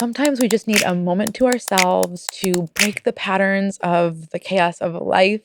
Sometimes we just need a moment to ourselves to break the patterns of the chaos of life.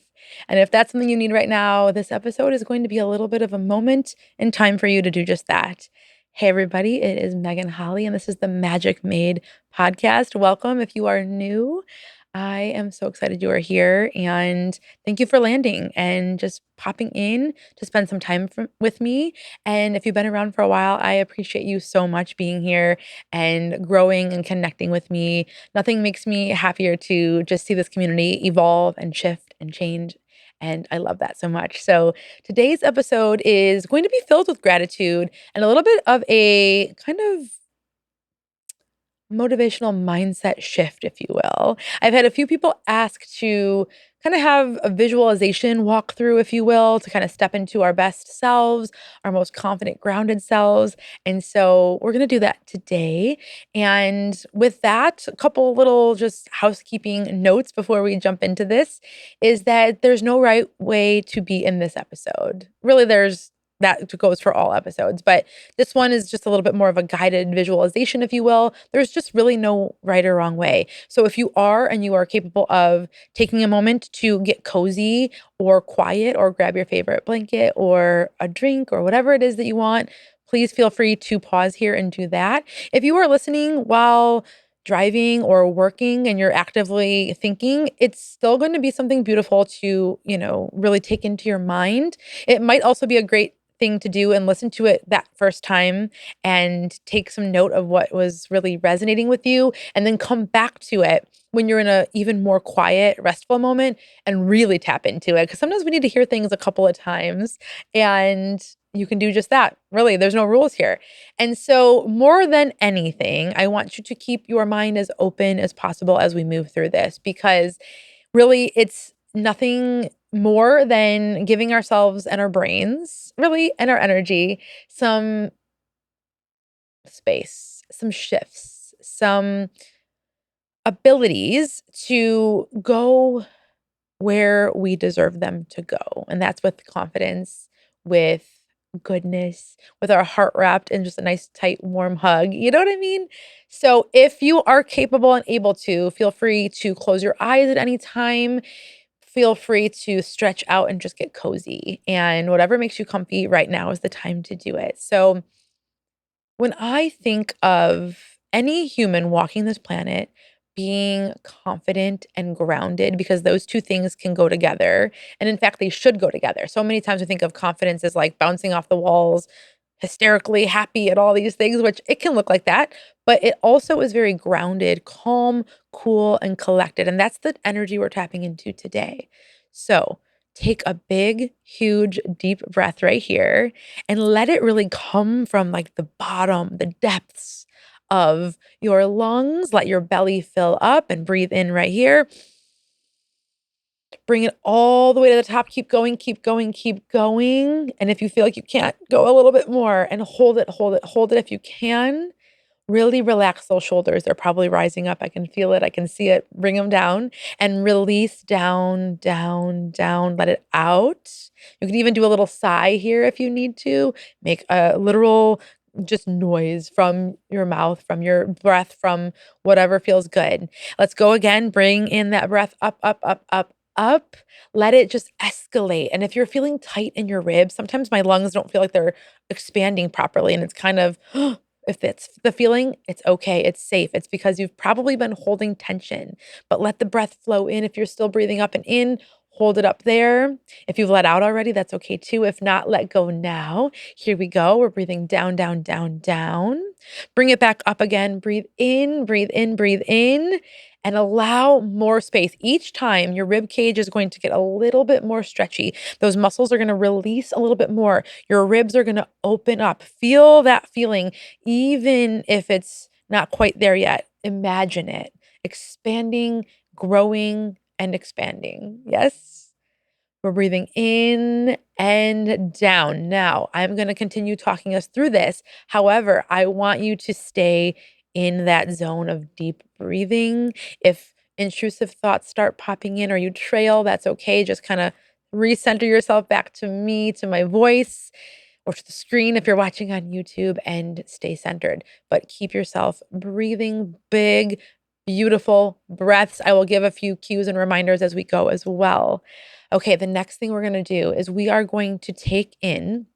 And if that's something you need right now, this episode is going to be a little bit of a moment in time for you to do just that. Hey, everybody, it is Megan Holly, and this is the Magic Made podcast. Welcome if you are new. I am so excited you are here, and thank you for landing and just popping in to spend some time with me. And if you've been around for a while, I appreciate you so much being here and growing and connecting with me. Nothing makes me happier to just see this community evolve and shift and change. And I love that so much. So today's episode is going to be filled with gratitude and a little bit of a kind of motivational mindset shift, if you will. I've had a few people ask to kind of have a visualization walkthrough, if you will, to kind of step into our best selves, our most confident, grounded selves. And so we're going to do that today. And with that, a couple little just housekeeping notes before we jump into this is that there's no right way to be in this episode. Really, that goes for all episodes, but this one is just a little bit more of a guided visualization, if you will. There's just really no right or wrong way. So if you are capable of taking a moment to get cozy or quiet or grab your favorite blanket or a drink or whatever it is that you want, please feel free to pause here and do that. If you are listening while driving or working and you're actively thinking, it's still going to be something beautiful to, really take into your mind. It might also be a great thing to do and listen to it that first time and take some note of what was really resonating with you, and then come back to it when you're in a even more quiet, restful moment and really tap into it. Because sometimes we need to hear things a couple of times, and you can do just that. Really, there's no rules here. And so more than anything, I want you to keep your mind as open as possible as we move through this, because really it's nothing more than giving ourselves and our brains, really, and our energy some space, some shifts, some abilities to go where we deserve them to go. And that's with confidence, with goodness, with our heart wrapped in just a nice, tight, warm hug. You know what I mean? So if you are capable and able to, feel free to close your eyes at any time. Feel free to stretch out and just get cozy. And whatever makes you comfy right now is the time to do it. So when I think of any human walking this planet being confident and grounded, because those two things can go together. And in fact, they should go together. So many times we think of confidence as like bouncing off the walls, hysterically happy at all these things, which it can look like that. But it also is very grounded, calm, cool, and collected. And that's the energy we're tapping into today. So take a big, huge, deep breath right here and let it really come from like the bottom, the depths of your lungs. Let your belly fill up and breathe in right here. Bring it all the way to the top. Keep going, keep going, keep going. And if you feel like you can't, go a little bit more and hold it, hold it, hold it if you can. Really relax those shoulders. They're probably rising up. I can feel it. I can see it. Bring them down and release down, down, down. Let it out. You can even do a little sigh here if you need to. Make a literal just noise from your mouth, from your breath, from whatever feels good. Let's go again. Bring in that breath up, up, up, up, up. Let it just escalate. And if you're feeling tight in your ribs, sometimes my lungs don't feel like they're expanding properly. And it's kind of, if it's the feeling, it's okay. It's safe. It's because you've probably been holding tension, but let the breath flow in. If you're still breathing up and in, hold it up there. If you've let out already, that's okay too. If not, let go now. Here we go. We're breathing down, down, down, down. Bring it back up again. Breathe in, breathe in, breathe in, and allow more space. Each time your rib cage is going to get a little bit more stretchy. Those muscles are going to release a little bit more. Your ribs are going to open up. Feel that feeling, even if it's not quite there yet. Imagine it expanding, growing, and expanding. Yes. We're breathing in and down. Now, I'm going to continue talking us through this. However, I want you to stay in that zone of deep breathing. If intrusive thoughts start popping in or you trail, that's okay. Just kind of recenter yourself back to me, to my voice. or to the screen if you're watching on YouTube, and stay centered. But keep yourself breathing big, beautiful breaths. I will give a few cues and reminders as we go as well. Okay, the next thing we're going to do is we are going to take in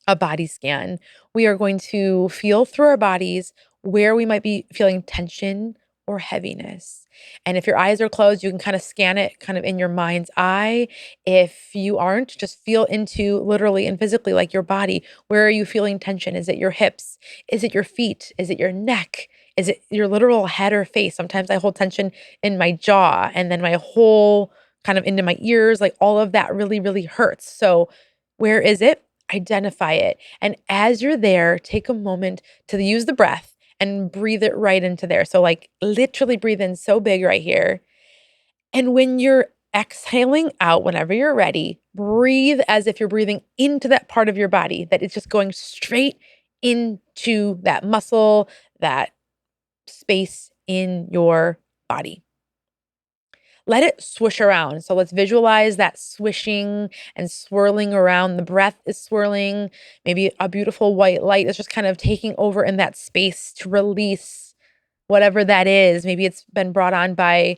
a body scan. We are going to feel through our bodies where we might be feeling tension or heaviness. And if your eyes are closed, you can kind of scan it kind of in your mind's eye. If you aren't, just feel into literally and physically like your body. Where are you feeling tension? Is it your hips? Is it your feet? Is it your neck? Is it your literal head or face? Sometimes I hold tension in my jaw and then my whole kind of into my ears, like all of that really, really hurts. So, where is it? Identify it. And as you're there, take a moment to use the breath and breathe it right into there. So, like, literally breathe in so big right here. And when you're exhaling out, whenever you're ready, breathe as if you're breathing into that part of your body that is just going straight into that muscle, that space in your body. Let it swoosh around. So let's visualize that swishing and swirling around. The breath is swirling. Maybe a beautiful white light is just kind of taking over in that space to release whatever that is. Maybe it's been brought on by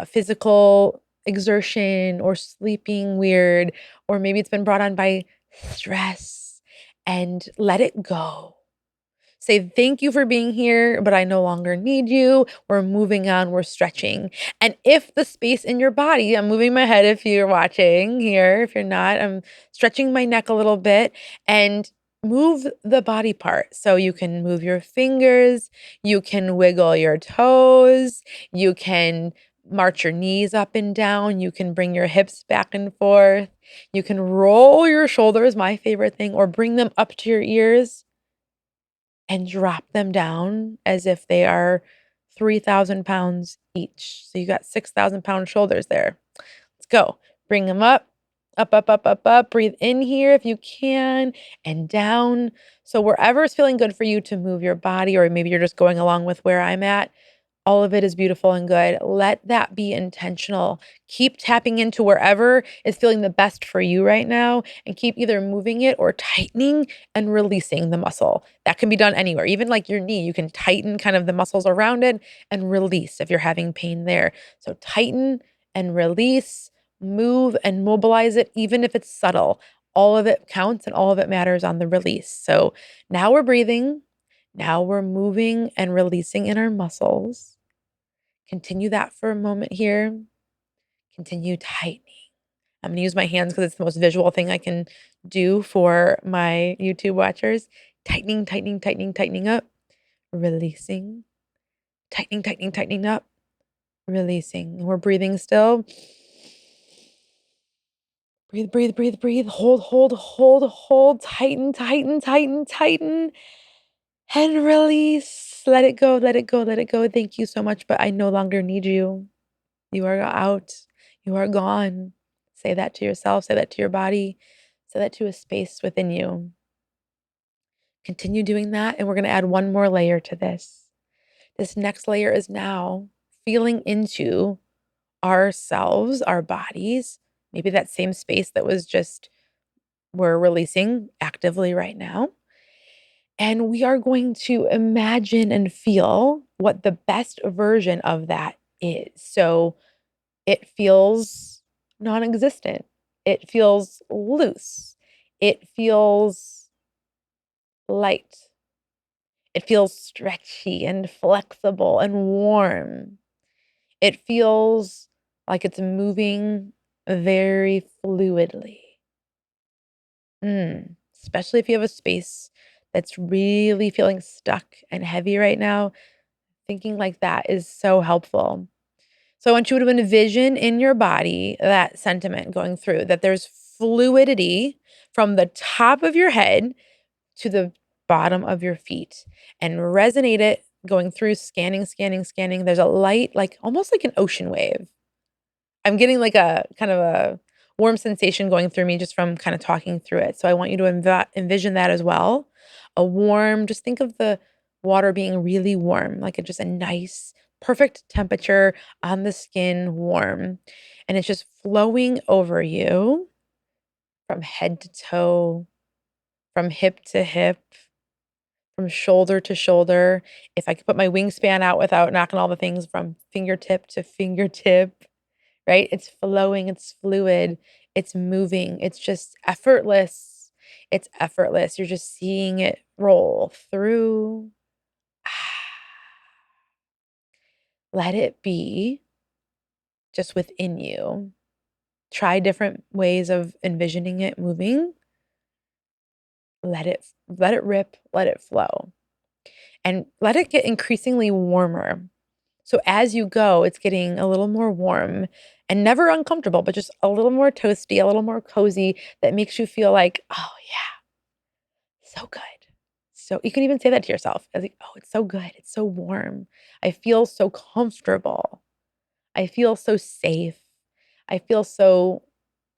physical exertion or sleeping weird, or maybe it's been brought on by stress, and let it go. Say, thank you for being here, but I no longer need you. We're moving on, we're stretching. And if the space in your body, I'm moving my head if you're watching here. If you're not, I'm stretching my neck a little bit and move the body part. So you can move your fingers, you can wiggle your toes, you can march your knees up and down, you can bring your hips back and forth, you can roll your shoulders, my favorite thing, or bring them up to your ears and drop them down as if they are 3,000 pounds each. So you got 6,000-pound shoulders there. Let's go. Bring them up, up, up, up, up, up. Breathe in here if you can, and down. So wherever is feeling good for you to move your body, or maybe you're just going along with where I'm at, all of it is beautiful and good. Let that be intentional. Keep tapping into wherever is feeling the best for you right now, and keep either moving it or tightening and releasing the muscle. That can be done anywhere, even like your knee. You can tighten kind of the muscles around it and release if you're having pain there. So tighten and release, move and mobilize it, even if it's subtle. All of it counts and all of it matters on the release. So now we're breathing. Now we're moving and releasing in our muscles. Continue that for a moment here. Continue tightening. I'm going to use my hands because it's the most visual thing I can do for my YouTube watchers. Tightening, tightening, tightening, tightening up, releasing, tightening, tightening, tightening up, releasing. We're breathing still. Breathe, breathe, breathe, breathe. Hold, hold, hold, hold. Tighten, tighten, tighten, tighten. And release. Let it go, let it go, let it go. Thank you so much, but I no longer need you. You are out. You are gone. Say that to yourself. Say that to your body. Say that to a space within you. Continue doing that. And we're going to add one more layer to this. This next layer is now feeling into ourselves, our bodies, maybe that same space that was just we're releasing actively right now. And we are going to imagine and feel what the best version of that is. So it feels non existent. It feels loose. It feels light. It feels stretchy and flexible and warm. It feels like it's moving very fluidly. Especially if you have a space that's really feeling stuck and heavy right now, thinking like that is so helpful. So I want you to envision in your body that sentiment going through, that there's fluidity from the top of your head to the bottom of your feet, and resonate it going through, scanning, scanning, scanning. There's a light, like almost like an ocean wave. I'm getting like a kind of a warm sensation going through me just from kind of talking through it. So I want you to envision that as well. A warm, just think of the water being really warm, like just a nice, perfect temperature on the skin, warm. And it's just flowing over you from head to toe, from hip to hip, from shoulder to shoulder. If I could put my wingspan out without knocking all the things from fingertip to fingertip, right? It's flowing, it's fluid, it's moving, it's just effortless. It's effortless. You're just seeing it roll through. Let it be just within you. Try different ways of envisioning it moving. Let it rip, let it flow. And let it get increasingly warmer. So as you go, it's getting a little more warm and never uncomfortable, but just a little more toasty, a little more cozy that makes you feel like, oh yeah, so good. So you can even say that to yourself. As like, oh, it's so good. It's so warm. I feel so comfortable. I feel so safe. I feel so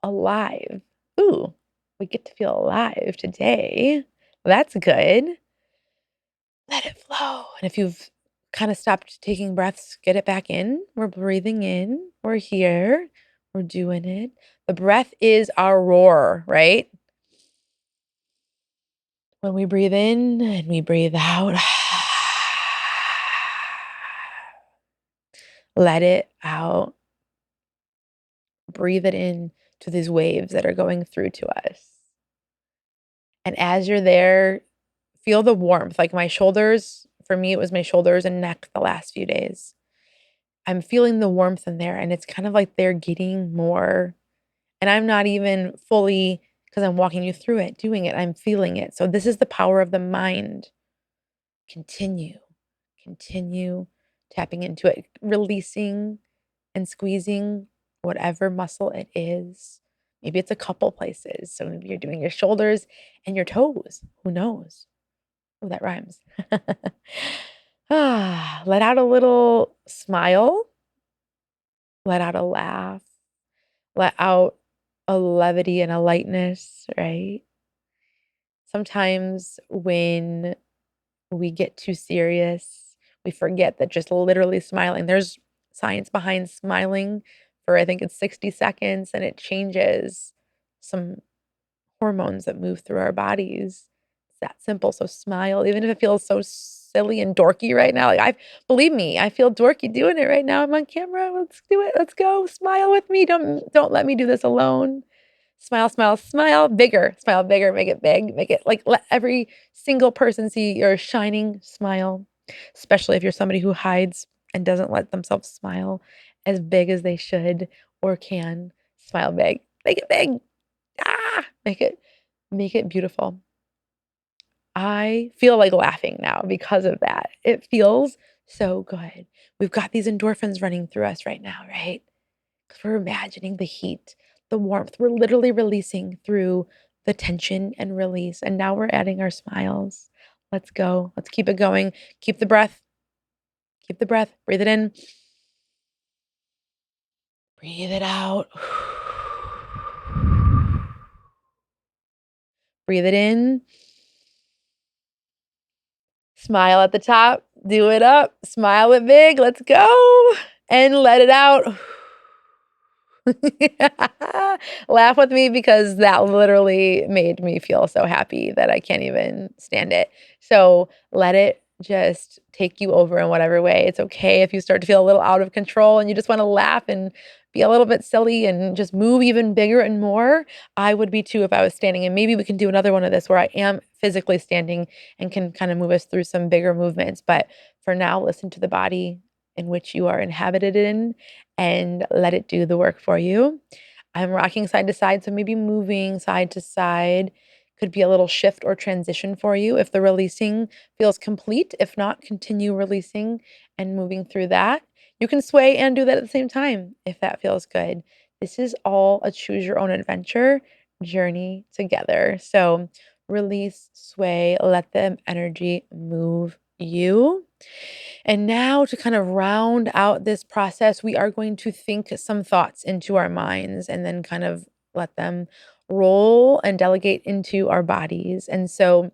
alive. Ooh, we get to feel alive today. That's good. Let it flow. And if you've kind of stopped taking breaths, get it back in. We're breathing in. We're here. We're doing it. The breath is our roar, right? When we breathe in and we breathe out, let it out. Breathe it in to these waves that are going through to us. And as you're there, feel the warmth. Like my shoulders, for me, it was my shoulders and neck the last few days. I'm feeling the warmth in there, and it's kind of like they're getting more. And I'm not even fully, because I'm walking you through it, doing it. I'm feeling it. So this is the power of the mind. Continue, continue tapping into it, releasing and squeezing whatever muscle it is. Maybe it's a couple places. So maybe you're doing your shoulders and your toes. Who knows? Oh, that rhymes. Let out a little smile. Let out a laugh. Let out a levity and a lightness, right? Sometimes when we get too serious, we forget that just literally smiling, there's science behind smiling for, I think it's 60 seconds, and it changes some hormones that move through our bodies. It's that simple. So smile, even if it feels so silly and dorky right now. Like believe me, I feel dorky doing it right now. I'm on camera. Let's do it. Let's go. Smile with me. Don't let me do this alone. Smile, smile, smile bigger. Smile bigger. Make it big. Make it like let every single person see your shining smile. Especially if you're somebody who hides and doesn't let themselves smile as big as they should or can. Smile big. Make it big. Make it beautiful. I feel like laughing now because of that. It feels so good. We've got these endorphins running through us right now, right? Because we're imagining the heat, the warmth. We're literally releasing through the tension and release. And now we're adding our smiles. Let's go. Let's keep it going. Keep the breath. Keep the breath. Breathe it in. Breathe it out. Breathe it in. Smile at the top, do it up, smile it big, let's go, and let it out. Laugh with me because that literally made me feel so happy that I can't even stand it. So let it just take you over in whatever way. It's okay if you start to feel a little out of control and you just want to laugh and be a little bit silly and just move even bigger and more. I would be too if I was standing. And maybe we can do another one of this where I am physically standing and can kind of move us through some bigger movements. But for now, listen to the body in which you are inhabited in and let it do the work for you. I'm rocking side to side, so maybe moving side to side could be a little shift or transition for you if the releasing feels complete. If not, continue releasing and moving through that. You can sway and do that at the same time if that feels good. This is all a choose your own adventure journey together. So release, sway, let the energy move you. And now, to kind of round out this process, we are going to think some thoughts into our minds and then kind of let them roll and delegate into our bodies. And so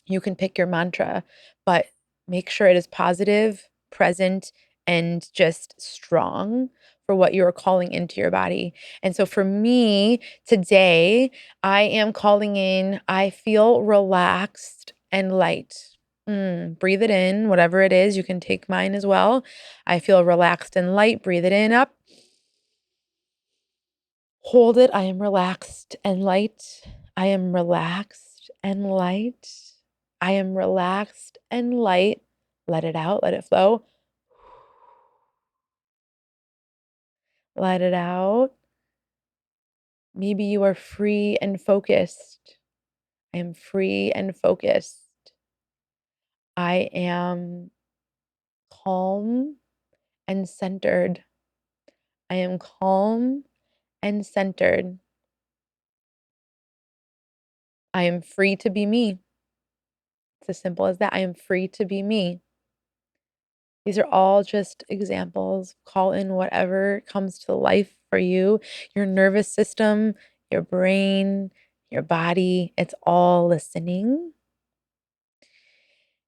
you can pick your mantra, but make sure it is positive, present, and just strong. for what you're calling into your body. And so for me today, I am calling in, I feel relaxed and light. Breathe it in, whatever it is. You can take mine as well. I feel relaxed and light. Breathe it in up. Hold it. I am relaxed and light. I am relaxed and light. I am relaxed and light. Let it out. Let it flow. Let it out. Maybe you are free and focused. I am free and focused. I am calm and centered. I am calm and centered. I am free to be me. It's as simple as that. I am free to be me. These are all just examples. Call in whatever comes to life for you, your nervous system, your brain, your body. It's all listening.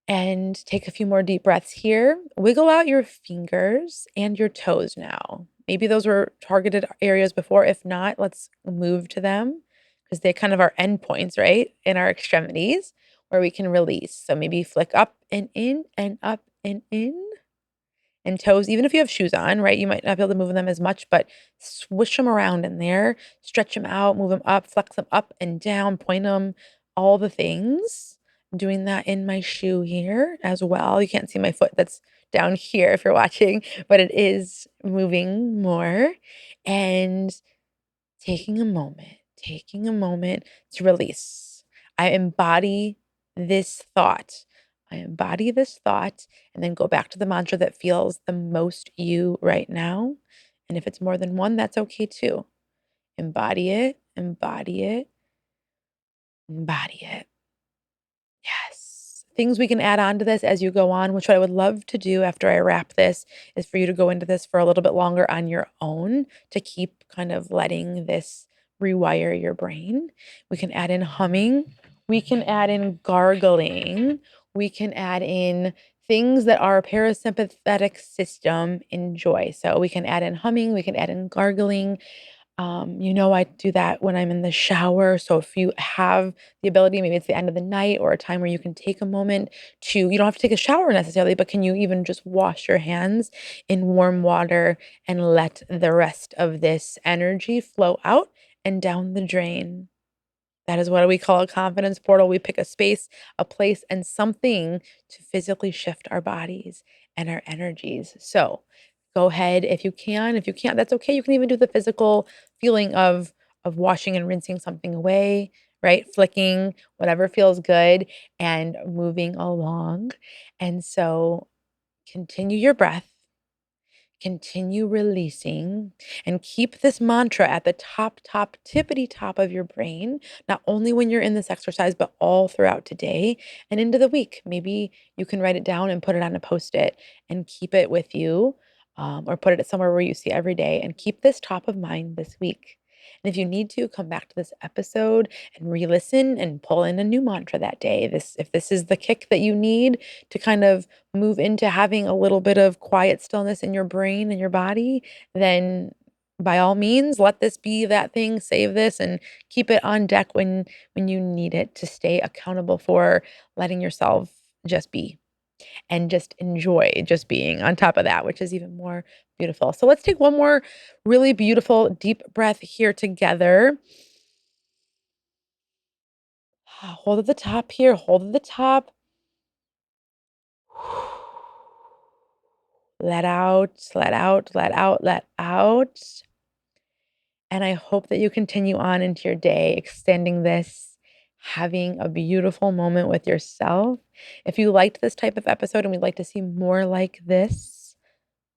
And take a few more deep breaths here. Wiggle out your fingers and your toes now. Maybe those were targeted areas before. If not, let's move to them because they kind of are endpoints, right? In our extremities where we can release. So maybe flick up and in and up and in. And toes, even if you have shoes on, right? You might not be able to move them as much, but swish them around in there, stretch them out, move them up, flex them up and down, point them, all the things. I'm doing that in my shoe here as well. You can't see my foot that's down here if you're watching, but it is moving more. And taking a moment to release. I embody this thought. I embody this thought and then go back to the mantra that feels the most you right now. And if it's more than one, that's okay too. Embody it, embody it, embody it. Yes. Things we can add on to this as you go on, which what I would love to do after I wrap this is for you to go into this for a little bit longer on your own to keep kind of letting this rewire your brain. We can add in humming. We can add in gargling. We can add in things that our parasympathetic system enjoy. So we can add in humming. We can add in gargling. I do that when I'm in the shower. So if you have the ability, maybe it's the end of the night or a time where you can take a moment you don't have to take a shower necessarily, but can you even just wash your hands in warm water and let the rest of this energy flow out and down the drain? That is what we call a confidence portal. We pick a space, a place, and something to physically shift our bodies and our energies. So go ahead if you can. If you can't, that's okay. You can even do the physical feeling of washing and rinsing something away, right? Flicking, whatever feels good, and moving along. And so continue your breath. Continue releasing and keep this mantra at the top, tippity top of your brain, not only when you're in this exercise, but all throughout today and into the week. Maybe you can write it down and put it on a post-it and keep it with you, or put it somewhere where you see every day and keep this top of mind this week. And if you need to, come back to this episode and re-listen and pull in a new mantra that day. If this is the kick that you need to kind of move into having a little bit of quiet stillness in your brain and your body, then by all means, let this be that thing, save this and keep it on deck when you need it to stay accountable for letting yourself just be and just enjoy just being on top of that, which is even more beautiful. So let's take one more really beautiful deep breath here together. Hold at the top here, hold at the top. Let out, let out, let out, let out. And I hope that you continue on into your day, extending this, having a beautiful moment with yourself. If you liked this type of episode and we'd like to see more like this,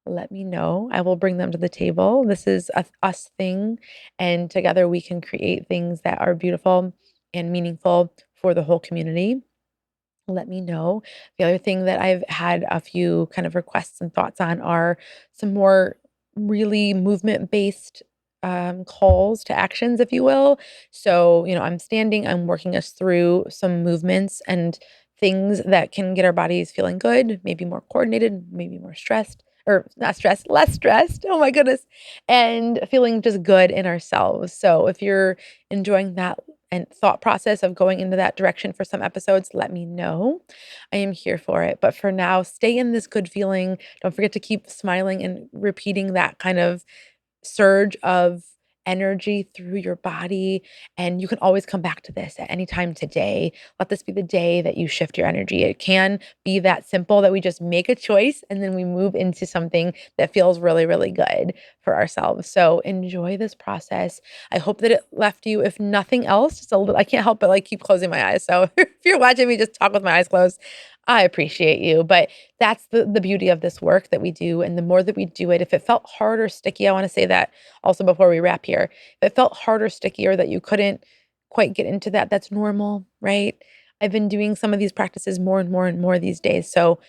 let me know. I will bring them to the table. This is a us thing, and together we can create things that are beautiful and meaningful for the whole community. Let me know. The other thing that I've had a few kind of requests and thoughts on are some more really movement based calls to actions, if you will. So, I'm standing, I'm working us through some movements and things that can get our bodies feeling good, maybe more coordinated, maybe more stressed, or not stressed, less stressed. Oh my goodness. And feeling just good in ourselves. So if you're enjoying that and thought process of going into that direction for some episodes, let me know. I am here for it. But for now, stay in this good feeling. Don't forget to keep smiling and repeating that kind of surge of energy through your body. And you can always come back to this at any time today. Let this be the day that you shift your energy. It can be that simple that we just make a choice and then we move into something that feels really, really good for ourselves. So enjoy this process. I hope that it left you, if nothing else, just a little, I can't help but like keep closing my eyes. So if you're watching me just talk with my eyes closed, I appreciate you. But that's the beauty of this work that we do. And the more that we do it, if it felt hard or sticky, I want to say that also before we wrap here. If it felt hard or sticky or that you couldn't quite get into that, that's normal, right? I've been doing some of these practices more and more and more these days. So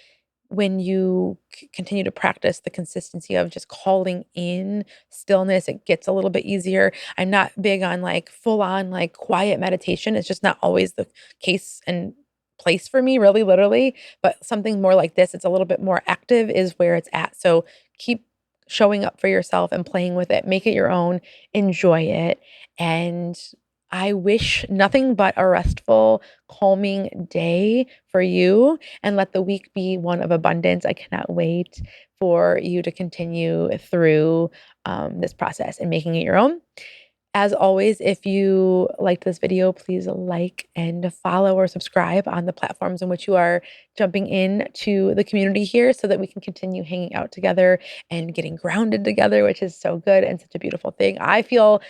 when you continue to practice the consistency of just calling in stillness, it gets a little bit easier. I'm not big on like full on like quiet meditation. It's just not always the case and place for me, really, literally. But something more like this, it's a little bit more active, is where it's at. So keep showing up for yourself and playing with it. Make it your own, enjoy it. And I wish nothing but a restful, calming day for you, and let the week be one of abundance. I cannot wait for you to continue through this process and making it your own. As always, if you liked this video, please like and follow or subscribe on the platforms in which you are jumping in to the community here so that we can continue hanging out together and getting grounded together, which is so good and such a beautiful thing. I feel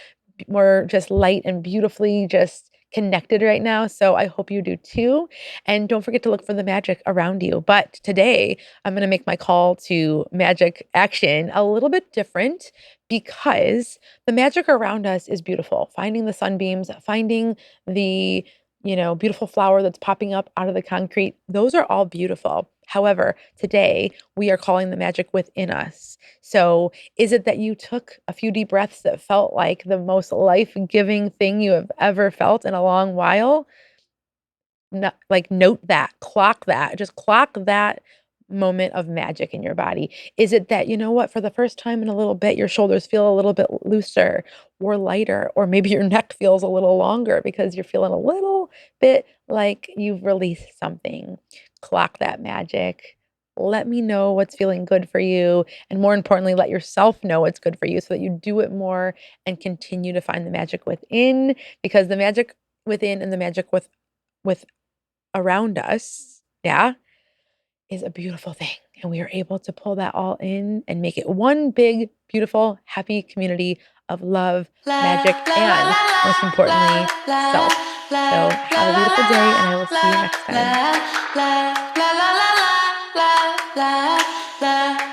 more just light and beautifully just connected right now. So I hope you do too. And don't forget to look for the magic around you. But today, I'm going to make my call to magic action a little bit different, because the magic around us is beautiful. Finding the sunbeams, finding the, beautiful flower that's popping up out of the concrete, those are all beautiful. However, today we are calling the magic within us. So, is it that you took a few deep breaths that felt like the most life-giving thing you have ever felt in a long while? Like, note that, just clock that moment of magic in your body. Is it that, you know what, for the first time in a little bit, your shoulders feel a little bit looser or lighter, or maybe your neck feels a little longer because you're feeling a little bit like you've released something? Clock that magic. Let me know what's feeling good for you. And more importantly, let yourself know what's good for you so that you do it more and continue to find the magic within, because the magic within and the magic with around us, yeah, is a beautiful thing. And we are able to pull that all in and make it one big, beautiful, happy community of love, magic, and most importantly, self. So have a beautiful day, and I will see you next time.